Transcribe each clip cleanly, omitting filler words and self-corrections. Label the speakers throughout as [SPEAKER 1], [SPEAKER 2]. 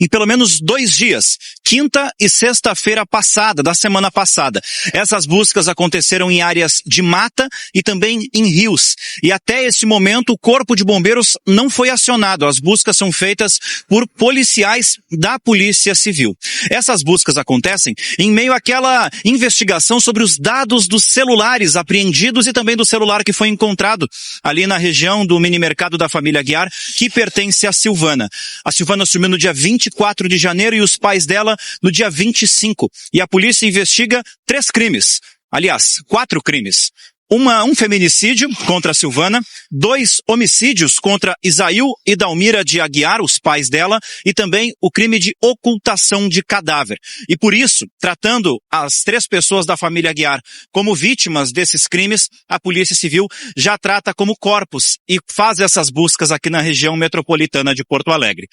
[SPEAKER 1] em pelo menos 2 dias, quinta e sexta-feira passada, da semana passada. Essas buscas aconteceram em áreas de mata e também em rios. E até esse momento o Corpo de Bombeiros não foi acionado. As buscas são feitas por policiais da Polícia Civil. Essas buscas acontecem em meio àquela investigação sobre os dados dos celulares apreendidos e também do celular que foi encontrado ali na região do mini-mercado da família Aguiar, que pertence a Silvana. A Silvana sumiu no dia 24 de janeiro e os pais dela no dia 25. E a polícia investiga 3 crimes. Aliás, 4 crimes. Um feminicídio contra a Silvana, 2 homicídios contra Isail e Dalmira de Aguiar, os pais dela, e também o crime de ocultação de cadáver. E por isso, tratando as 3 pessoas da família Aguiar como vítimas desses crimes, a Polícia Civil já trata como corpos e faz essas buscas aqui na região metropolitana de Porto Alegre.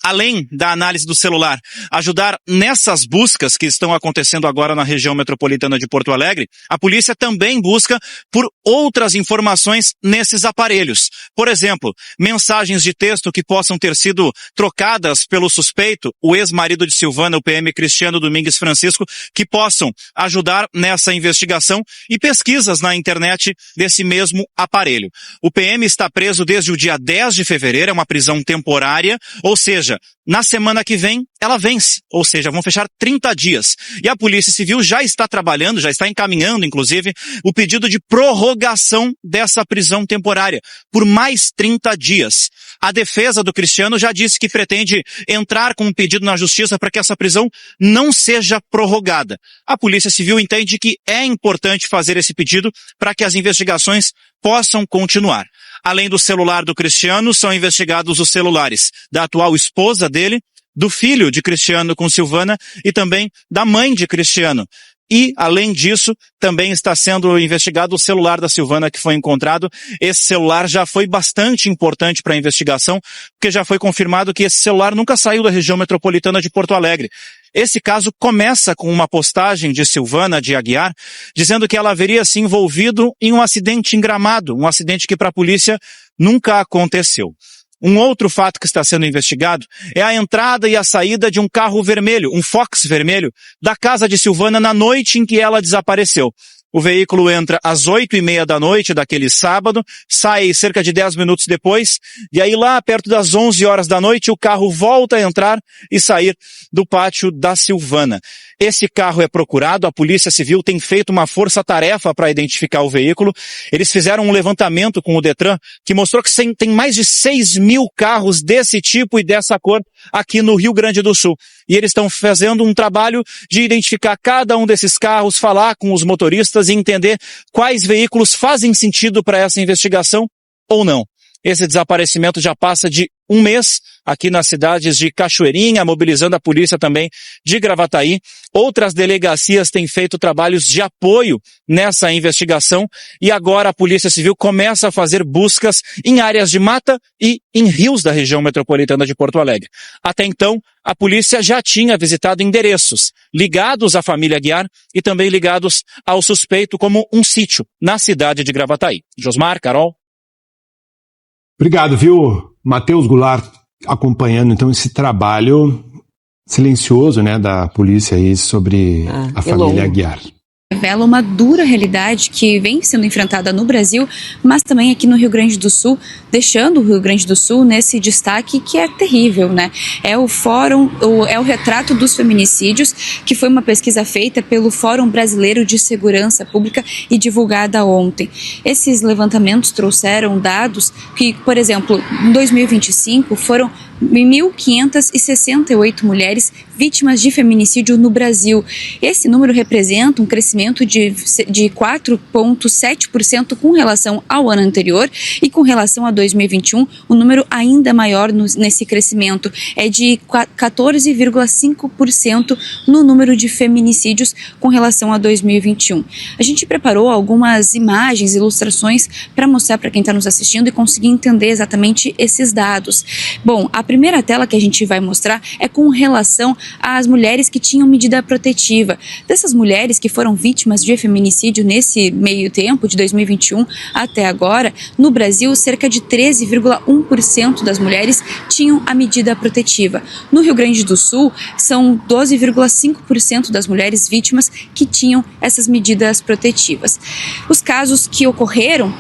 [SPEAKER 1] Além da análise do celular, ajudar nessas buscas que estão acontecendo agora na região metropolitana de Porto Alegre, a polícia também busca por outras informações nesses aparelhos. Por exemplo, mensagens de texto que possam ter sido trocadas pelo suspeito, o ex-marido de Silvana, o PM Cristiano Domingues Francisco, que possam ajudar nessa investigação e pesquisas na internet desse mesmo aparelho. O PM está preso desde o dia 10 de fevereiro, é uma prisão temporária, ou seja, na semana que vem, ela vence, ou seja, vão fechar 30 dias. E a Polícia Civil já está trabalhando, já está encaminhando, inclusive, o pedido de prorrogação dessa prisão temporária por mais 30 dias. A defesa do Cristiano já disse que pretende entrar com um pedido na Justiça para que essa prisão não seja prorrogada. A Polícia Civil entende que é importante fazer esse pedido para que as investigações possam continuar. Além do celular do Cristiano, são investigados os celulares da atual esposa dele, do filho de Cristiano com Silvana e também da mãe de Cristiano. E, além disso, também está sendo investigado o celular da Silvana que foi encontrado. Esse celular já foi bastante importante para a investigação, porque já foi confirmado que esse celular nunca saiu da região metropolitana de Porto Alegre. Esse caso começa com uma postagem de Silvana de Aguiar, dizendo que ela haveria se envolvido em um acidente em Gramado, um acidente que para a polícia nunca aconteceu. Um outro fato que está sendo investigado é a entrada e a saída de um carro vermelho, um Fox vermelho, da casa de Silvana na noite em que ela desapareceu. O veículo entra às 8h30 da noite daquele sábado, sai cerca de 10 minutos depois, e aí lá perto das 11 horas da noite o carro volta a entrar e sair do pátio da Silvana. Esse carro é procurado, a Polícia Civil tem feito uma força-tarefa para identificar o veículo. Eles fizeram um levantamento com o Detran que mostrou que tem mais de 6.000 carros desse tipo e dessa cor aqui no Rio Grande do Sul. E eles estão fazendo um trabalho de identificar cada um desses carros, falar com os motoristas e entender quais veículos fazem sentido para essa investigação ou não. Esse desaparecimento já passa de 1 mês aqui nas cidades de Cachoeirinha, mobilizando a polícia também de Gravataí. Outras delegacias têm feito trabalhos de apoio nessa investigação e agora a Polícia Civil começa a fazer buscas em áreas de mata e em rios da região metropolitana de Porto Alegre. Até então, a polícia já tinha visitado endereços ligados à família Aguiar e também ligados ao suspeito como um sítio na cidade de Gravataí. Josmar, Carol.
[SPEAKER 2] Obrigado, viu, Matheus Goulart, acompanhando então esse trabalho silencioso, né, da polícia aí sobre a família Aguiar.
[SPEAKER 3] Revela uma dura realidade que vem sendo enfrentada no Brasil, mas também aqui no Rio Grande do Sul, deixando o Rio Grande do Sul nesse destaque que é terrível, né? É o retrato dos feminicídios, que foi uma pesquisa feita pelo Fórum Brasileiro de Segurança Pública e divulgada ontem. Esses levantamentos trouxeram dados que, por exemplo, em 2025 foram 1.568 mulheres vítimas de feminicídio no Brasil. Esse número representa um crescimento de 4,7% com relação ao ano anterior e com relação a 2021, um número ainda maior nesse crescimento, é de 14,5% no número de feminicídios com relação a 2021. A gente preparou algumas imagens, ilustrações para mostrar para quem está nos assistindo e conseguir entender exatamente esses dados. Bom, a primeira tela que a gente vai mostrar é com relação às mulheres que tinham medida protetiva. Dessas mulheres que foram vítimas de feminicídio nesse meio tempo, de 2021 até agora, no Brasil, cerca de 13,1% das mulheres tinham a medida protetiva. No Rio Grande do Sul, são 12,5% das mulheres vítimas que tinham essas medidas protetivas. Os casos que ocorreram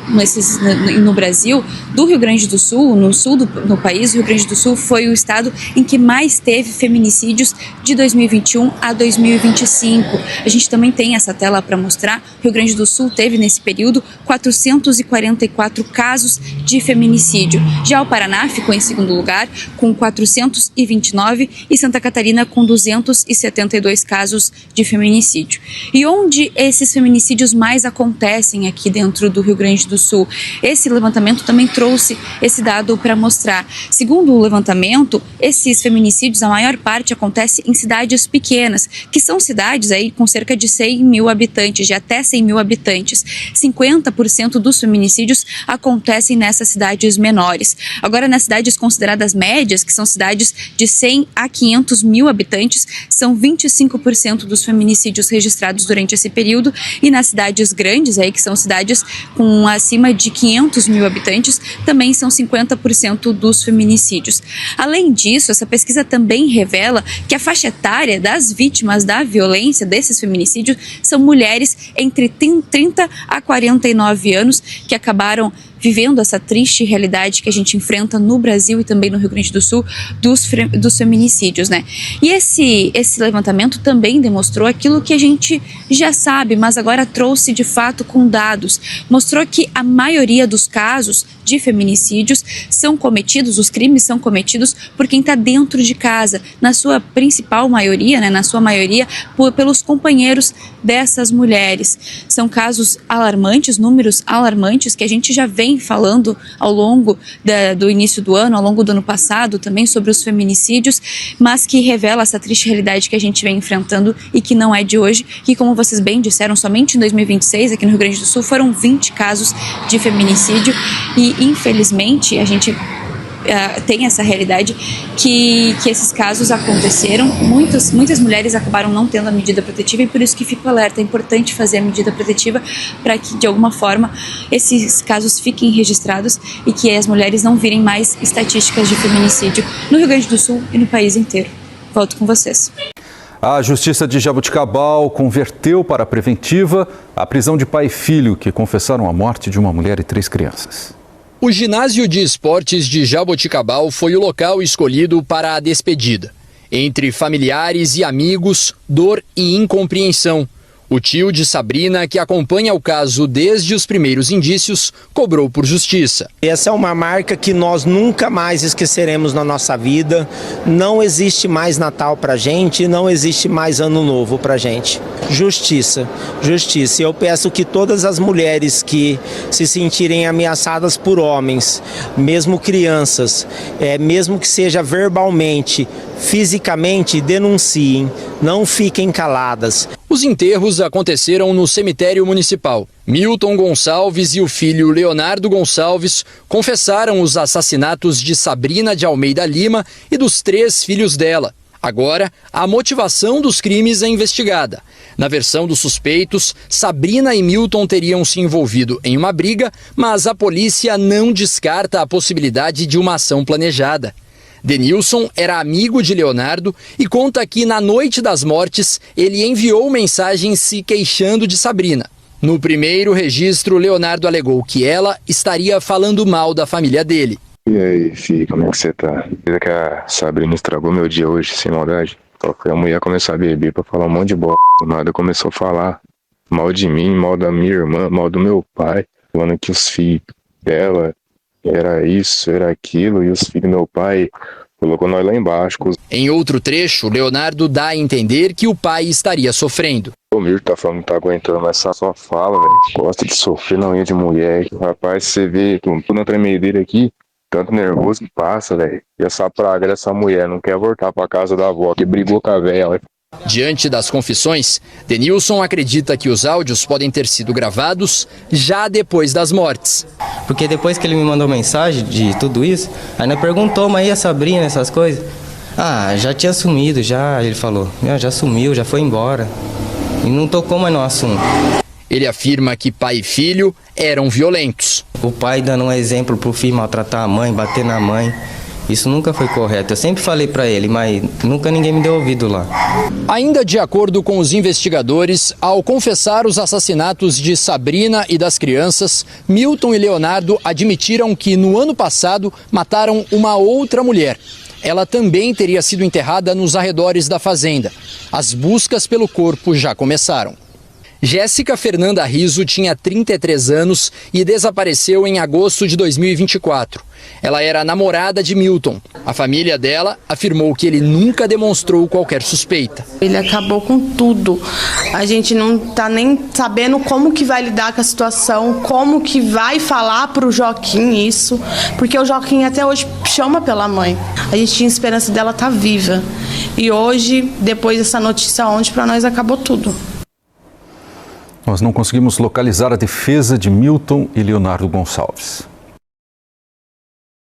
[SPEAKER 3] no Brasil, do Rio Grande do Sul, no país, o Rio Grande do Sul foi o estado em que mais teve feminicídios de 2021 a 2025. A gente também tem essa tela para mostrar. O Rio Grande do Sul teve nesse período 444 casos de feminicídio. Já o Paraná ficou em segundo lugar com 429 e Santa Catarina com 272 casos de feminicídio. E onde esses feminicídios mais acontecem aqui dentro do Rio Grande do Sul? Esse levantamento também trouxe esse dado para mostrar. Segundo o levantamento, esses feminicídios, a maior parte acontece em cidades pequenas, que são cidades aí com cerca de 100 mil habitantes, de até 100 mil habitantes. 50% dos feminicídios acontecem nessas cidades menores. Agora, nas cidades consideradas médias, que são cidades de 100 a 500 mil habitantes, são 25% dos feminicídios registrados durante esse período, e nas cidades grandes, aí, que são cidades com acima de 500 mil habitantes, também são 50% dos feminicídios. Além disso, essa pesquisa também revela que a faixa etária das vítimas da violência desses feminicídios são mulheres entre 30 a 49 anos que acabaram vivendo essa triste realidade que a gente enfrenta no Brasil e também no Rio Grande do Sul dos feminicídios, né? E esse levantamento também demonstrou aquilo que a gente já sabe, mas agora trouxe de fato com dados. Mostrou que a maioria dos casos de feminicídios são cometidos, os crimes são cometidos por quem está dentro de casa, na sua principal maioria, né? Na sua maioria, pelos companheiros dessas mulheres. São casos alarmantes, números alarmantes que a gente já vem falando ao longo do início do ano, ao longo do ano passado também sobre os feminicídios, mas que revela essa triste realidade que a gente vem enfrentando e que não é de hoje, que, como vocês bem disseram, somente em 2026 aqui no Rio Grande do Sul foram 20 casos de feminicídio e, infelizmente, a gente tem essa realidade que esses casos aconteceram, muitas mulheres acabaram não tendo a medida protetiva e por isso que fica o alerta. É importante fazer a medida protetiva para que de alguma forma esses casos fiquem registrados e que as mulheres não virem mais estatísticas de feminicídio no Rio Grande do Sul e no país inteiro. Volto com vocês.
[SPEAKER 4] A Justiça de Jaboticabal converteu para a preventiva a prisão de pai e filho que confessaram a morte de uma mulher e 3 crianças.
[SPEAKER 5] O ginásio de esportes de Jaboticabal foi o local escolhido para a despedida. Entre familiares e amigos, dor e incompreensão. O tio de Sabrina, que acompanha o caso desde os primeiros indícios, cobrou por justiça.
[SPEAKER 6] Essa é uma marca que nós nunca mais esqueceremos na nossa vida. Não existe mais Natal pra gente, não existe mais Ano Novo pra gente. Justiça, justiça. Eu peço que todas as mulheres que se sentirem ameaçadas por homens, mesmo crianças, mesmo que seja verbalmente, fisicamente, denunciem, não fiquem caladas.
[SPEAKER 5] Os enterros aconteceram no cemitério municipal. Milton Gonçalves e o filho Leonardo Gonçalves confessaram os assassinatos de Sabrina de Almeida Lima e dos 3 filhos dela. Agora, a motivação dos crimes é investigada. Na versão dos suspeitos, Sabrina e Milton teriam se envolvido em uma briga, mas a polícia não descarta a possibilidade de uma ação planejada. Denilson era amigo de Leonardo e conta que na noite das mortes ele enviou mensagens se queixando de Sabrina. No primeiro registro, Leonardo alegou que ela estaria falando mal da família dele.
[SPEAKER 7] E aí, filho, como é que você tá? Diz que a Sabrina estragou meu dia hoje, sem maldade. Só foi a mulher começar a beber pra falar um monte de bosta. Do nada começou a falar mal de mim, mal da minha irmã, mal do meu pai. Falando que os filhos dela era isso, era aquilo, e os filhos do meu pai colocou nós lá embaixo.
[SPEAKER 5] Em outro trecho, Leonardo dá a entender que o pai estaria sofrendo.
[SPEAKER 7] O Mirko tá falando que tá aguentando, mas só fala, velho. Gosta de sofrer na unha de mulher. Rapaz, você vê tudo na tremedeira aqui, tanto nervoso que passa, velho. E essa praga dessa mulher não quer voltar pra casa da avó, que brigou com a velha.
[SPEAKER 5] Diante das confissões, Denilson acredita que os áudios podem ter sido gravados já depois das mortes.
[SPEAKER 8] Porque depois que ele me mandou mensagem de tudo isso, ainda perguntou, mas e a Sabrina, essas coisas? Ah, já tinha sumido, já, ele falou. Já sumiu, já foi embora. E não tocou mais no assunto.
[SPEAKER 5] Ele afirma que pai e filho eram violentos.
[SPEAKER 8] O pai dando um exemplo pro filho maltratar a mãe, bater na mãe. Isso nunca foi correto. Eu sempre falei para ele, mas nunca ninguém me deu ouvido lá.
[SPEAKER 5] Ainda de acordo com os investigadores, ao confessar os assassinatos de Sabrina e das crianças, Milton e Leonardo admitiram que no ano passado mataram uma outra mulher. Ela também teria sido enterrada nos arredores da fazenda. As buscas pelo corpo já começaram. Jéssica Fernanda Riso tinha 33 anos e desapareceu em agosto de 2024. Ela era namorada de Milton. A família dela afirmou que ele nunca demonstrou qualquer suspeita.
[SPEAKER 9] Ele acabou com tudo. A gente não tá nem sabendo como que vai lidar com a situação, como que vai falar pro Joaquim isso, porque o Joaquim até hoje chama pela mãe. A gente tinha esperança dela estar viva. E hoje, depois dessa notícia ontem, para nós acabou tudo.
[SPEAKER 4] Nós não conseguimos localizar a defesa de Milton e Leonardo Gonçalves.